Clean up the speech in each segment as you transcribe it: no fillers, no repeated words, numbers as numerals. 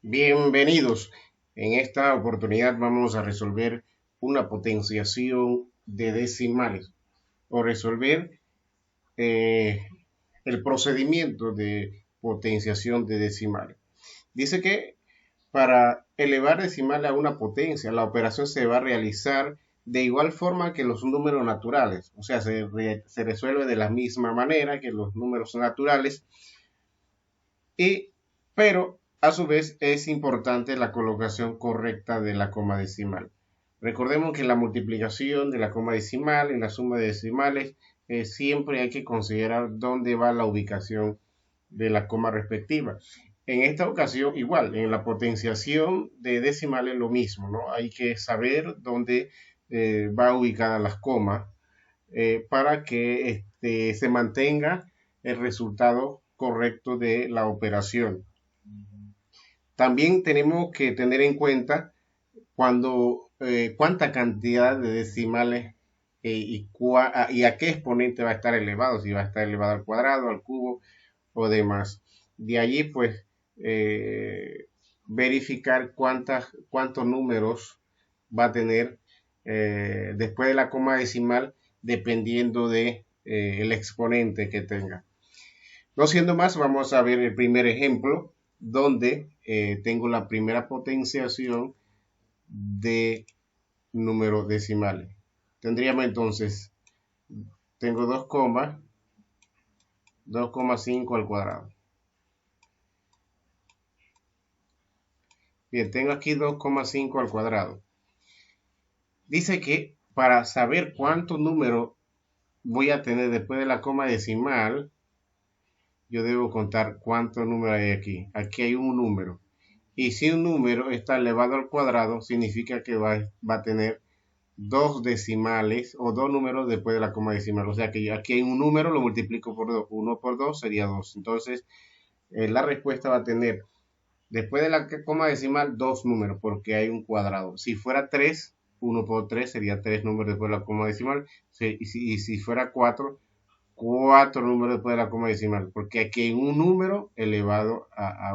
Bienvenidos. En esta oportunidad vamos a resolver una potenciación de decimales o resolver eh, el procedimiento de potenciación de decimales. Dice que para elevar decimales a una potencia, la operación se va a realizar de igual forma que los números naturales, o sea, se resuelve de la misma manera que los números naturales, pero a su vez es importante la colocación correcta de la coma decimal. Recordemos que en la multiplicación de la coma decimal, en la suma de decimales, siempre hay que considerar dónde va la ubicación de la coma respectiva. En esta ocasión, igual, en la potenciación de decimales lo mismo, ¿no? Hay que saber dónde va ubicada las comas para que se mantenga el resultado correcto de la operación. También tenemos que tener en cuenta cuánta cantidad de decimales y a qué exponente va a estar elevado, si va a estar elevado al cuadrado, al cubo o demás. De allí, pues, verificar cuántos números va a tener después de la coma decimal, dependiendo de el exponente que tenga. No siendo más, vamos a ver el primer ejemplo, donde tengo la primera potenciación de números decimales. Tendríamos entonces, tengo 2,5 al cuadrado. Bien, tengo aquí 2,5 al cuadrado. Dice que para saber cuántos números voy a tener después de la coma decimal, yo debo contar cuántos números hay aquí. Aquí hay un número. Y si un número está elevado al cuadrado, significa que va a tener dos decimales o dos números después de la coma decimal. O sea que aquí hay un número, lo multiplico por 2. 1 por 2 sería 2. Entonces, la respuesta va a tener, después de la coma decimal, dos números, porque hay un cuadrado. Si fuera 3, 1 por 3 sería 3 números después de la coma decimal. Y si fuera 4, 4 números después de la coma decimal, porque aquí hay un número elevado a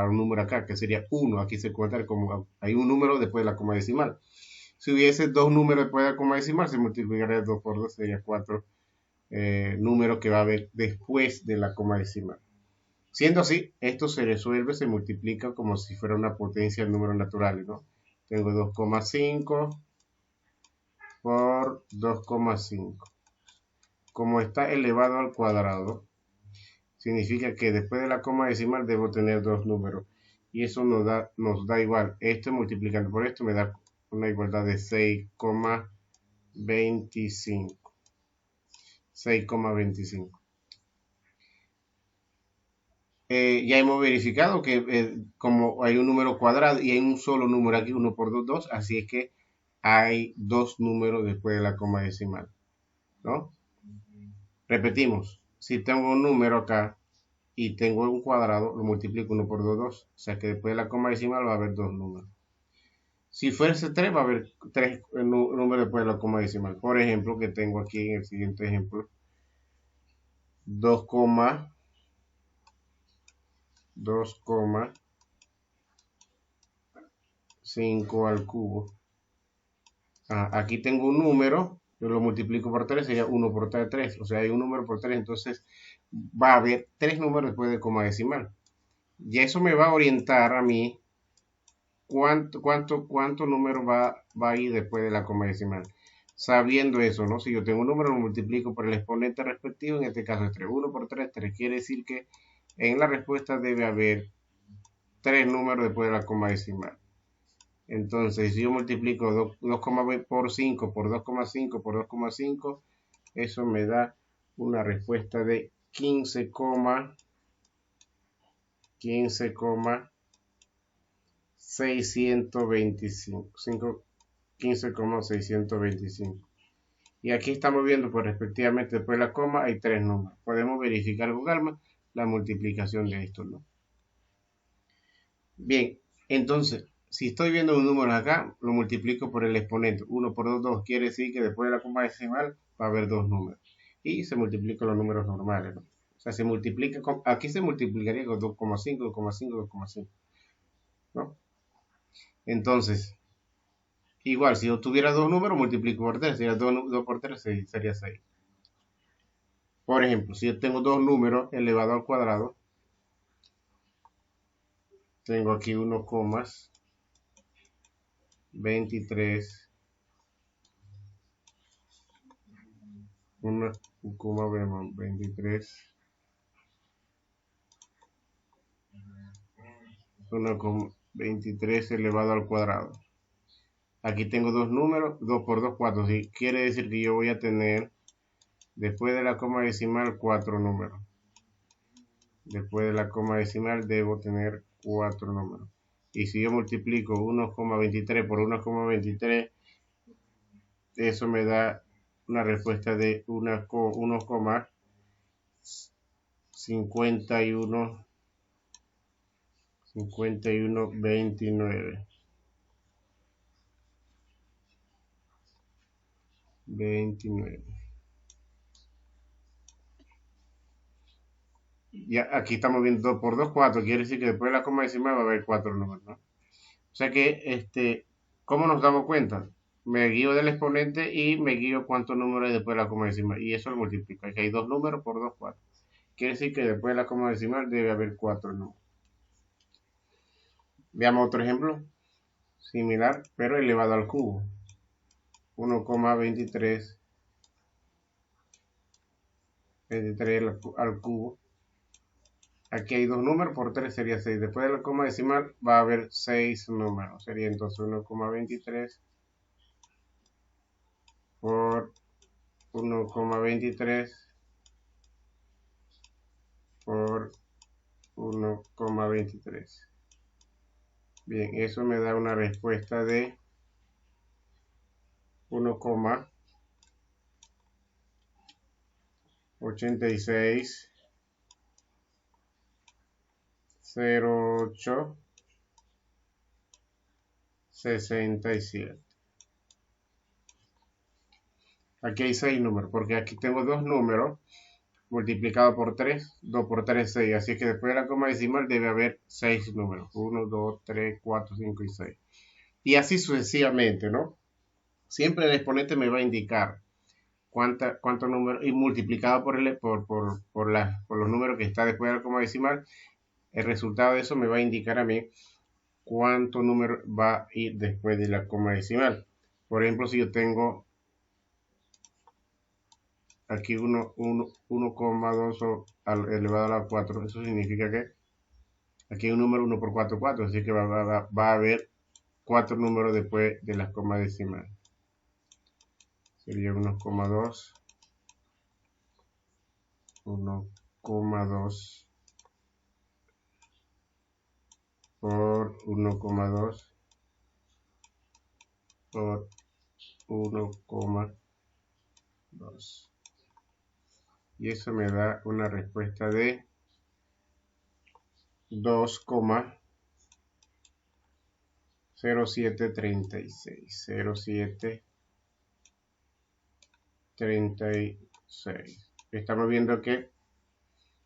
un número acá, que sería 1. Aquí se cuenta como hay un número después de la coma decimal. Si hubiese dos números después de la coma decimal, se multiplicaría 2 por 2, sería 4 números que va a haber después de la coma decimal. Siendo así, esto se resuelve, se multiplica como si fuera una potencia de números naturales, ¿no? Tengo 2,5 por 2,5. Como está elevado al cuadrado, significa que después de la coma decimal debo tener dos números. Y eso nos da igual. Esto multiplicando por esto me da una igualdad de 6,25. 6,25. Ya hemos verificado que como hay un número cuadrado y hay un solo número aquí, 1 por 2, 2, así es que hay dos números después de la coma decimal, ¿no? Repetimos, si tengo un número acá y tengo un cuadrado, lo multiplico 1 por 2, 2, o sea que después de la coma decimal va a haber dos números. Si fuese 3, va a haber tres números después de la coma decimal. Por ejemplo, que tengo aquí en el siguiente ejemplo, 2,5 al cubo. Aquí tengo un número, yo lo multiplico por 3, sería 1 por 3, 3. O sea, hay un número por 3, entonces va a haber tres números después de coma decimal. Y eso me va a orientar a mí cuánto número va a ir después de la coma decimal. Sabiendo eso, ¿no? Si yo tengo un número, lo multiplico por el exponente respectivo, en este caso es 3. 1 por 3, 3. Quiere decir que en la respuesta debe haber tres números después de la coma decimal. Entonces, si yo multiplico 2,20 por 5 por 2,5 por 2,5, eso me da una respuesta de 15,625. 15,625. Y aquí estamos viendo, pues respectivamente después de la coma hay tres números. Podemos verificar con calma la multiplicación de estos, ¿no? Bien, entonces, si estoy viendo un número acá, lo multiplico por el exponente. 1 por 2, 2. Quiere decir que después de la coma decimal va a haber dos números. Y se multiplican los números normales, ¿no? O sea, se multiplica, aquí se multiplicaría con 2,5, 2,5, 2,5. ¿no? Entonces, igual, si yo tuviera dos números, multiplico por 3, sería 2 por 3 sería 6. Por ejemplo, si yo tengo dos números elevado al cuadrado, tengo aquí 1,23, 1,23, 1,23 elevado al cuadrado. Aquí tengo dos números, 2 por 2, 4. ¿Sí? Quiere decir que yo voy a tener, después de la coma decimal, 4 números. Después de la coma decimal debo tener 4 números. Y si yo multiplico 1,23 por 1,23, eso me da una respuesta de 1,5129. 29. Ya aquí estamos viendo 2 por 2, 4. Quiere decir que después de la coma decimal va a haber 4 números, ¿no? O sea que, ¿cómo nos damos cuenta? Me guío del exponente y me guío cuántos números hay después de la coma decimal. Y eso lo multiplico. Aquí hay dos números por 2, 4. Quiere decir que después de la coma decimal debe haber 4 números. Veamos otro ejemplo similar, pero elevado al cubo. 1,23 al cubo. Aquí hay dos números, por 3 sería 6. Después de la coma decimal va a haber 6 números. Sería entonces 1,23 por 1,23 por 1,23. Bien, eso me da una respuesta de 1,860867. Aquí hay 6 números, porque aquí tengo dos números multiplicado por 3, 2 por 3, 6. Así que después de la coma decimal debe haber 6 números. 1, 2, 3, 4, 5 y 6. Y así sucesivamente, ¿no? Siempre el exponente me va a indicar cuántos números, y multiplicado por los números que está después de la coma decimal, el resultado de eso me va a indicar a mí cuánto número va a ir después de la coma decimal. Por ejemplo, si yo tengo aquí 1,2 elevado a la 4, eso significa que aquí hay un número 1 por 4, 4, así que va a haber 4 números después de la coma decimal. Sería 1,2, 1,2 por 1,2 por 1,2. Y eso me da una respuesta de 2,0736. 0736. Estamos viendo que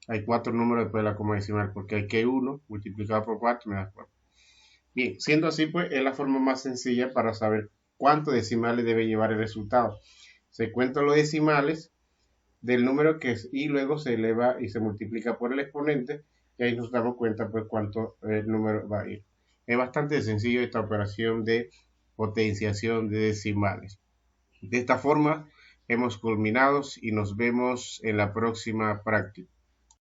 hay 4 números después de la coma decimal, porque hay que 1 multiplicado por 4 me da 4. Bien, siendo así, pues es la forma más sencilla para saber cuántos decimales debe llevar el resultado. Se cuentan los decimales del número que es y luego se eleva y se multiplica por el exponente y ahí nos damos cuenta pues cuánto número va a ir. Es bastante sencillo esta operación de potenciación de decimales. De esta forma hemos culminado y nos vemos en la próxima práctica.